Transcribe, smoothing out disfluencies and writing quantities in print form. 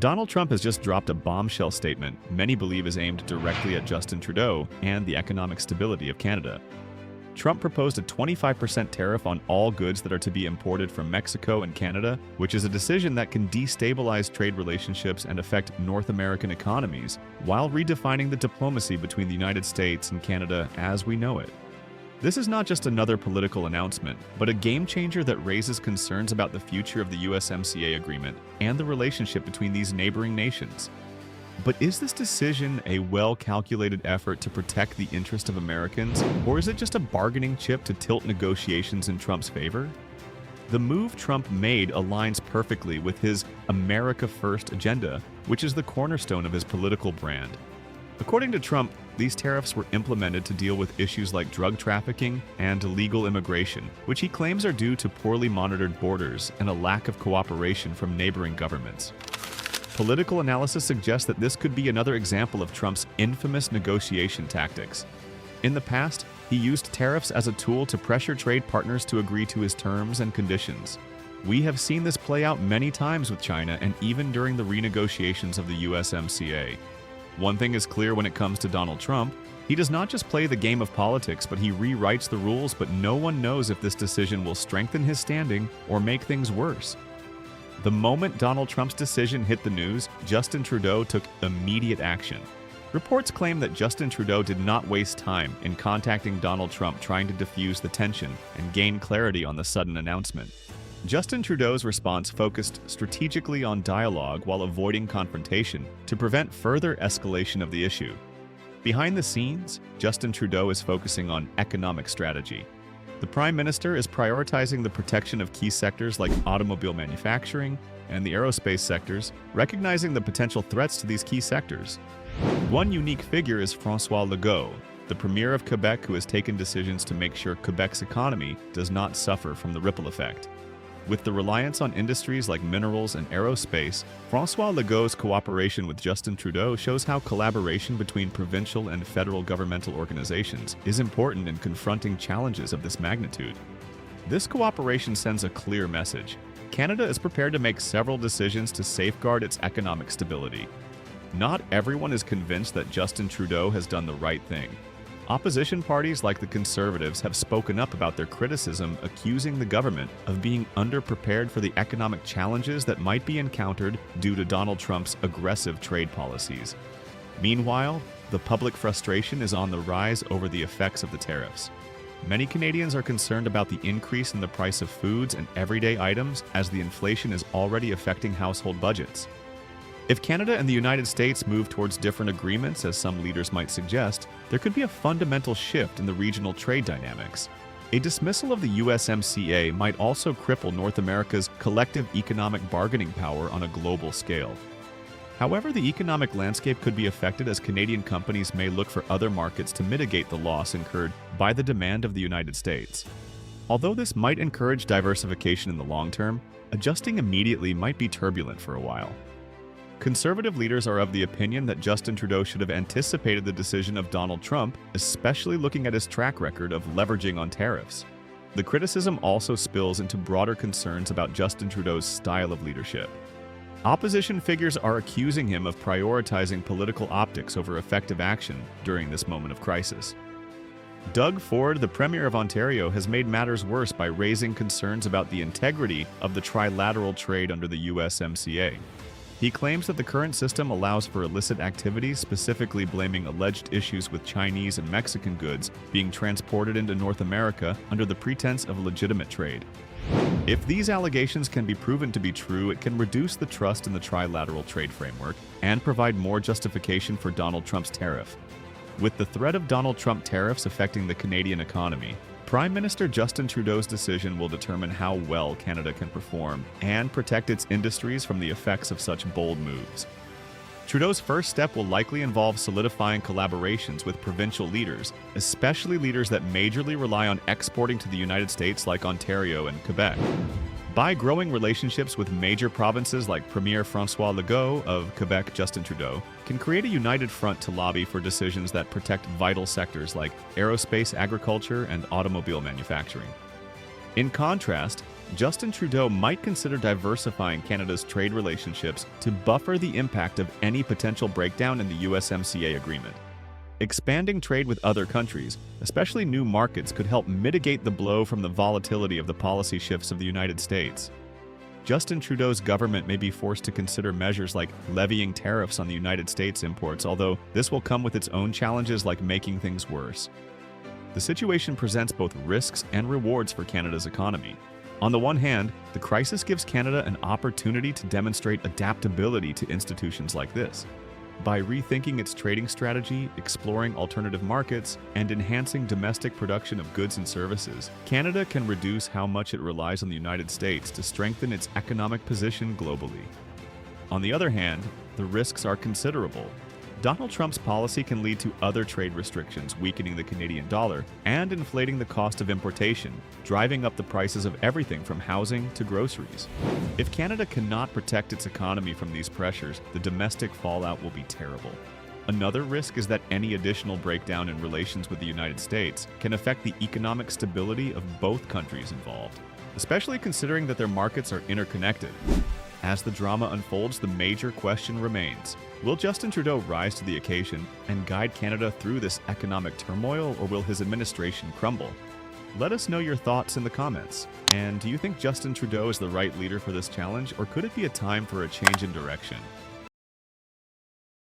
Donald Trump has just dropped a bombshell statement many believe is aimed directly at Justin Trudeau and the economic stability of Canada. Trump proposed a 25% tariff on all goods that are to be imported from Mexico and Canada, which is a decision that can destabilize trade relationships and affect North American economies, while redefining the diplomacy between the United States and Canada as we know it. This is not just another political announcement, but a game changer that raises concerns about the future of the USMCA agreement and the relationship between these neighboring nations. But is this decision a well-calculated effort to protect the interest of Americans, or is it just a bargaining chip to tilt negotiations in Trump's favor? The move Trump made aligns perfectly with his America First agenda, which is the cornerstone of his political brand. According to Trump, these tariffs were implemented to deal with issues like drug trafficking and illegal immigration, which he claims are due to poorly monitored borders and a lack of cooperation from neighboring governments. Political analysis suggests that this could be another example of Trump's infamous negotiation tactics. In the past, he used tariffs as a tool to pressure trade partners to agree to his terms and conditions. We have seen this play out many times with China and even during the renegotiations of the USMCA. One thing is clear when it comes to Donald Trump: he does not just play the game of politics, but he rewrites the rules, but no one knows if this decision will strengthen his standing or make things worse. The moment Donald Trump's decision hit the news, Justin Trudeau took immediate action. Reports claim that Justin Trudeau did not waste time in contacting Donald Trump trying to diffuse the tension and gain clarity on the sudden announcement. Justin Trudeau's response focused strategically on dialogue while avoiding confrontation to prevent further escalation of the issue. Behind the scenes, Justin Trudeau is focusing on economic strategy. The Prime Minister is prioritizing the protection of key sectors like automobile manufacturing and the aerospace sectors, recognizing the potential threats to these key sectors. One unique figure is François Legault, the Premier of Quebec, who has taken decisions to make sure Quebec's economy does not suffer from the ripple effect. With the reliance on industries like minerals and aerospace, François Legault's cooperation with Justin Trudeau shows how collaboration between provincial and federal governmental organizations is important in confronting challenges of this magnitude. This cooperation sends a clear message. Canada is prepared to make several decisions to safeguard its economic stability. Not everyone is convinced that Justin Trudeau has done the right thing. Opposition parties like the Conservatives have spoken up about their criticism, accusing the government of being underprepared for the economic challenges that might be encountered due to Donald Trump's aggressive trade policies. Meanwhile, the public frustration is on the rise over the effects of the tariffs. Many Canadians are concerned about the increase in the price of foods and everyday items, as the inflation is already affecting household budgets. If Canada and the United States move towards different agreements, as some leaders might suggest, there could be a fundamental shift in the regional trade dynamics. A dismissal of the USMCA might also cripple North America's collective economic bargaining power on a global scale. However, the economic landscape could be affected as Canadian companies may look for other markets to mitigate the loss incurred by the demand of the United States. Although this might encourage diversification in the long term, adjusting immediately might be turbulent for a while. Conservative leaders are of the opinion that Justin Trudeau should have anticipated the decision of Donald Trump, especially looking at his track record of leveraging on tariffs. The criticism also spills into broader concerns about Justin Trudeau's style of leadership. Opposition figures are accusing him of prioritizing political optics over effective action during this moment of crisis. Doug Ford, the Premier of Ontario, has made matters worse by raising concerns about the integrity of the trilateral trade under the USMCA. He claims that the current system allows for illicit activities, specifically blaming alleged issues with Chinese and Mexican goods being transported into North America under the pretense of legitimate trade. If these allegations can be proven to be true, it can reduce the trust in the trilateral trade framework and provide more justification for Donald Trump's tariff. With the threat of Donald Trump tariffs affecting the Canadian economy, Prime Minister Justin Trudeau's decision will determine how well Canada can perform and protect its industries from the effects of such bold moves. Trudeau's first step will likely involve solidifying collaborations with provincial leaders, especially leaders that majorly rely on exporting to the United States like Ontario and Quebec. By growing relationships with major provinces like Premier François Legault of Quebec, Justin Trudeau can create a united front to lobby for decisions that protect vital sectors like aerospace, agriculture, and automobile manufacturing. In contrast, Justin Trudeau might consider diversifying Canada's trade relationships to buffer the impact of any potential breakdown in the USMCA agreement. Expanding trade with other countries, especially new markets, could help mitigate the blow from the volatility of the policy shifts of the United States. Justin Trudeau's government may be forced to consider measures like levying tariffs on the United States imports, although this will come with its own challenges like making things worse. The situation presents both risks and rewards for Canada's economy. On the one hand, the crisis gives Canada an opportunity to demonstrate adaptability to institutions like this. By rethinking its trading strategy, exploring alternative markets, and enhancing domestic production of goods and services, Canada can reduce how much it relies on the United States to strengthen its economic position globally. On the other hand, the risks are considerable. Donald Trump's policy can lead to other trade restrictions, weakening the Canadian dollar and inflating the cost of importation, driving up the prices of everything from housing to groceries. If Canada cannot protect its economy from these pressures, the domestic fallout will be terrible. Another risk is that any additional breakdown in relations with the United States can affect the economic stability of both countries involved, especially considering that their markets are interconnected. As the drama unfolds, the major question remains: will Justin Trudeau rise to the occasion and guide Canada through this economic turmoil, or will his administration crumble? Let us know your thoughts in the comments. And do you think Justin Trudeau is the right leader for this challenge, or could it be a time for a change in direction?